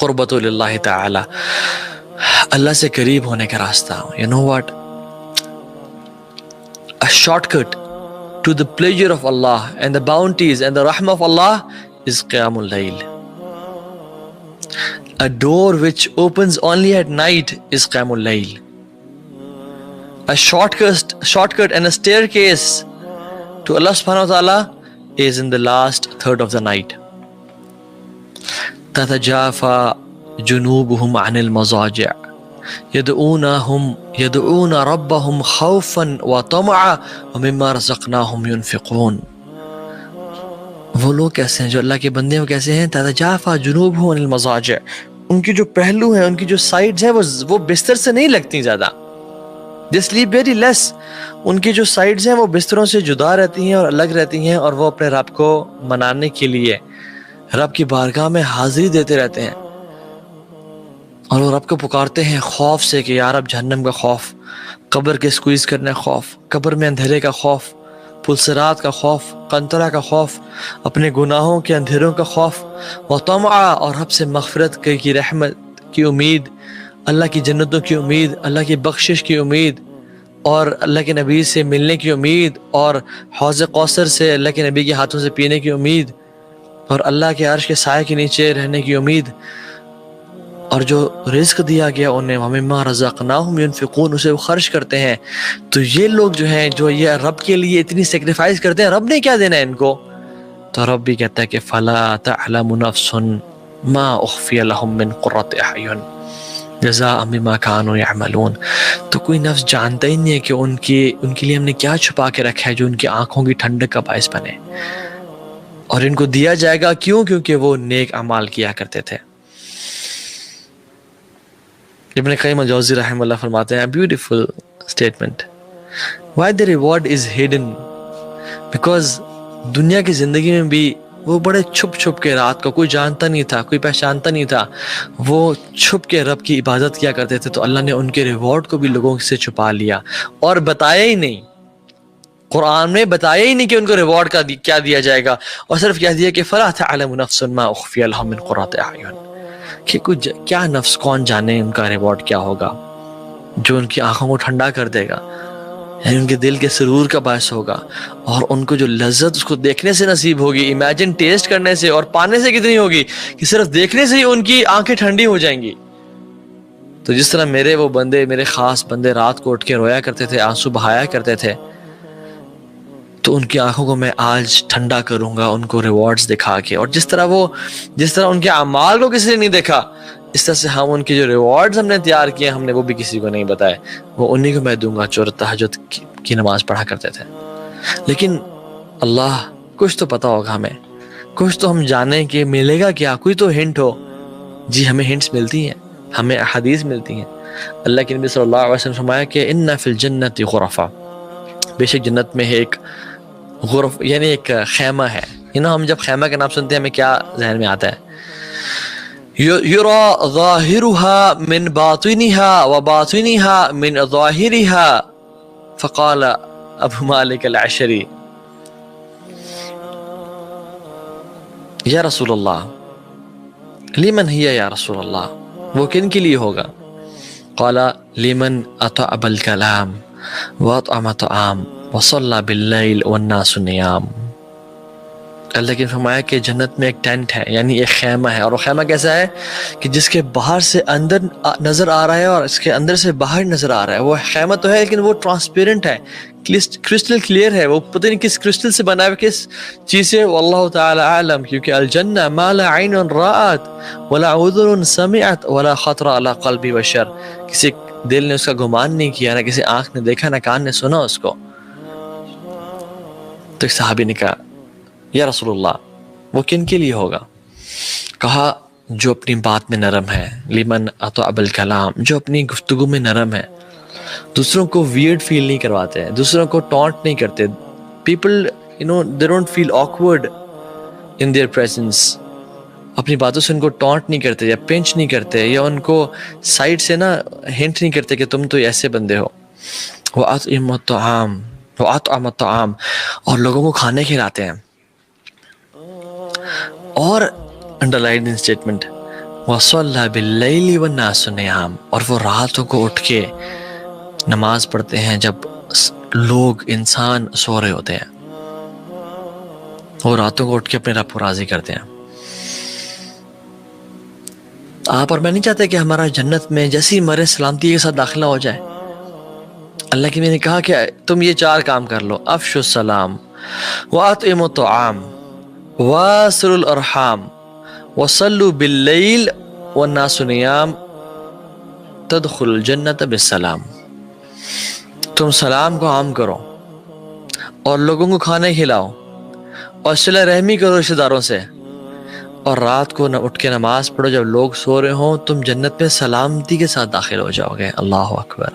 قربت للہ تعالی، اللہ سے قریب ہونے کا راستہ. You know what? A shortcut to the pleasure of Allah and the bounties and the rahmah of Allah is Qiyamul Layl. A door which opens only at night is Qiyamul Layl. A shortcut and a staircase to Allah subhanahu wa ta'ala is in the last third of the night. تتجافى جنوبهم عن المضاجع يدعون ربهم خوفا وطمعا ومما رزقناهم ينفقون. وہ لوگ کیسے ہیں جو اللہ کے بندے ہیں؟ وہ کیسے ہیں؟ تتجافى جنوبهم عن المضاجع، ان کی جو پہلو ہیں، ان کی جو سائڈز ہیں وہ بستر سے نہیں لگتی زیادہ. They sleep very less. ان کی جو سائڈز ہیں وہ بستروں سے جدا رہتی ہیں اور الگ رہتی ہیں، اور وہ اپنے رب کو منانے کے لیے رب کی بارگاہ میں حاضری دیتے رہتے ہیں، اور وہ رب کو پکارتے ہیں خوف سے کہ یا رب جہنم کا خوف، قبر کے سکویز کرنے کا خوف، قبر میں اندھیرے کا خوف، پلسرات کا خوف، قنطرہ کا خوف، اپنے گناہوں کے اندھیروں کا خوف، وطمعا، اور رب سے مغفرت کی رحمت کی امید، اللہ کی جنتوں کی امید، اللہ کی بخشش کی امید، اور اللہ کے نبی سے ملنے کی امید، اور حوض کوثر سے اللہ کے نبی کے ہاتھوں سے پینے کی امید، اور اللہ کے عرش کے سائے کے نیچے رہنے کی امید، اور جو رزق دیا گیا انہیں وَمِمَّا رَزَقْنَاهُمْ يُنْفِقُونَ، اسے وہ خرچ کرتے ہیں. تو یہ لوگ جو ہیں جو یہ رب کے لیے اتنی سیکریفائز کرتے ہیں، رب نے کیا دینا ہے ان کو؟ تو رب بھی کہتا ہے کہ فَلَا تَعْلَمُ نَفْسٌ مَا أُخْفِيَ لَهُم مِّن قُرَّةِ أَعْيُنٍ جزاء بما كانوا يعملون. تو کوئی نفس جانتا ہی نہیں ہے کہ ان کے لیے ہم نے کیا چھپا کے رکھا ہے جو ان کی آنکھوں کی ٹھنڈک کا باعث بنے، اور ان کو دیا جائے گا. کیوں؟ کیونکہ وہ نیک اعمال کیا کرتے تھے. ابن قیم الجوزی رحمہ اللہ فرماتے ہیں beautiful statement, why the reward is hidden, because دنیا کی زندگی میں بھی وہ بڑے چھپ کے، رات کو کوئی جانتا نہیں تھا، کوئی پہچانتا نہیں تھا، وہ چھپ کے رب کی عبادت کیا کرتے تھے. تو اللہ نے ان کے ریوارڈ کو بھی لوگوں سے چھپا لیا اور بتایا ہی نہیں. قرآن میں بتایا ہی نہیں کہ ان کو ریوارڈ کا کیا دیا جائے گا، اور صرف کہہ دیا کہ فَلَا تَعْلَمُ نَفْسٌ مَا أُخْفِيَ لَهُم مِّن قُرَّةِ أَعْيُنٍ، کہ کچھ کیا نفس کون جانے ان کا ریوارڈ کیا ہوگا جو ان کی آنکھوں کو ٹھنڈا کر دے گا، یعنی ان کے دل کے سرور کا باعث ہوگا، اور ان کو جو لذت اس کو دیکھنے سے نصیب ہوگی، امیجن ٹیسٹ کرنے سے اور پانے سے کتنی ہوگی کہ صرف دیکھنے سے ہی ان کی آنکھیں ٹھنڈی ہو جائیں گی. تو جس طرح میرے خاص بندے رات کو اٹھ کے رویا کرتے تھے، آنسو بہایا کرتے تھے، تو ان کی آنکھوں کو میں آج ٹھنڈا کروں گا ان کو ریوارڈز دکھا کے. اور جس طرح ان کے اعمال کو کسی نے نہیں دیکھا، اس طرح سے ہم ان کے جو ریوارڈز ہم نے تیار کیے ہم نے وہ بھی کسی کو نہیں بتائے، وہ انہی کو میں دوں گا جو تہجد کی نماز پڑھا کرتے تھے. لیکن اللہ کچھ تو پتا ہوگا ہمیں، کچھ تو ہم جانیں کہ ملے گا کیا، کوئی تو ہنٹ ہو. جی ہمیں ہنٹس ملتی ہیں، ہمیں احادیث ملتی ہیں. اللہ کے نبی صلی اللہ علیہ وسلم فرمایا کہ ان فی الجنت غرفہ، بے شک جنت میں ایک غرف یعنی ایک خیمہ ہے. ہم جب خیمہ کا نام سنتے ہیں ہمیں کیا ذہن میں آتا ہے؟ یرا ظاہرها من باطنها وباطنها من ظاہرها. فقال ابو مالک العشری یا رسول اللہ لمن ہی یا رسول اللہ، وہ کن کے لیے ہوگا؟ قال لمن اطعب الکلام واطعم طعام وصلى باللیل والناس نیام. اللہ نے فرمایا کہ جنت میں ایک ٹینٹ ہے، یعنی ایک خیمہ ہے، اور وہ خیمہ کیسا ہے کہ جس کے باہر سے اندر نظر آ رہا ہے اور اس کے اندر سے باہر نظر آ رہا ہے. وہ خیمہ تو ہے لیکن وہ ٹرانسپیرنٹ ہے، کرسٹل کلیئر ہے. وہ پتہ نہیں کس کرسٹل سے بنا ہے، کس چیز سے، واللہ تعالی عالم. کیونکہ الجنہ ما لا عین رأت ولا اذن سمعت ولا خطر علی قلب بشر، کسی دل نے اس کا گمان نہیں کیا، نہ کسی آنکھ نے دیکھا، نہ کان نے سنا اس کو. تو ایک صحابی نے کہا یا رسول اللہ وہ کن کے لیے ہوگا؟ کہا جو اپنی بات میں نرم ہے، لمن اطعب الکلام، جو اپنی گفتگو میں نرم ہے، دوسروں کو ویئرڈ فیل نہیں کرواتے ہیں، دوسروں کو ٹونٹ نہیں کرتے. People they don't feel awkward in their presence. اپنی باتوں سے ان کو ٹونٹ نہیں کرتے یا پنچ نہیں کرتے یا ان کو سائڈ سے نا ہنٹ نہیں کرتے کہ تم تو ایسے بندے ہو. وَأَطْعِمُ الطَّعَامَ وَأَطْعَمَ الطَّعَامَ، اور لوگوں کو کھانے کھلاتے ہیں. اور انڈر لائن اسٹیٹمنٹ وَصَلَّى بِاللَّيْلِ وَالنَّاسُ نِيَامٌ، اور وہ راتوں کو اٹھ کے نماز پڑھتے ہیں جب لوگ انسان سو رہے ہوتے ہیں، وہ راتوں کو اٹھ کے اپنے رب کو راضی کرتے ہیں۔ آپ اور میں نہیں چاہتے کہ ہمارا جنت میں جیسی مرے سلامتی کے ساتھ داخلہ ہو جائے۔ اللہ کی میں نے کہا کہ تم یہ 4 کام کر لو، افشوا السلام وَأَطْعِمُوا الطَّعَامَ وَاصِلُوا الْأَرْحَامَ وَصَلُّوا بِاللَّيْلِ وَالنَّاسُ نِيَامٌ تَدْخُلُوا الْجَنَّةَ بِالسَّلَامِ۔ تم سلام کو عام کرو اور لوگوں کو کھانا کھلاؤ اور صلہ رحمی کرو رشتہ داروں سے، اور رات کو نہ اٹھ کے نماز پڑھو جب لوگ سو رہے ہوں، تم جنت میں سلامتی کے ساتھ داخل ہو جاؤ گے۔ اللہ اکبر۔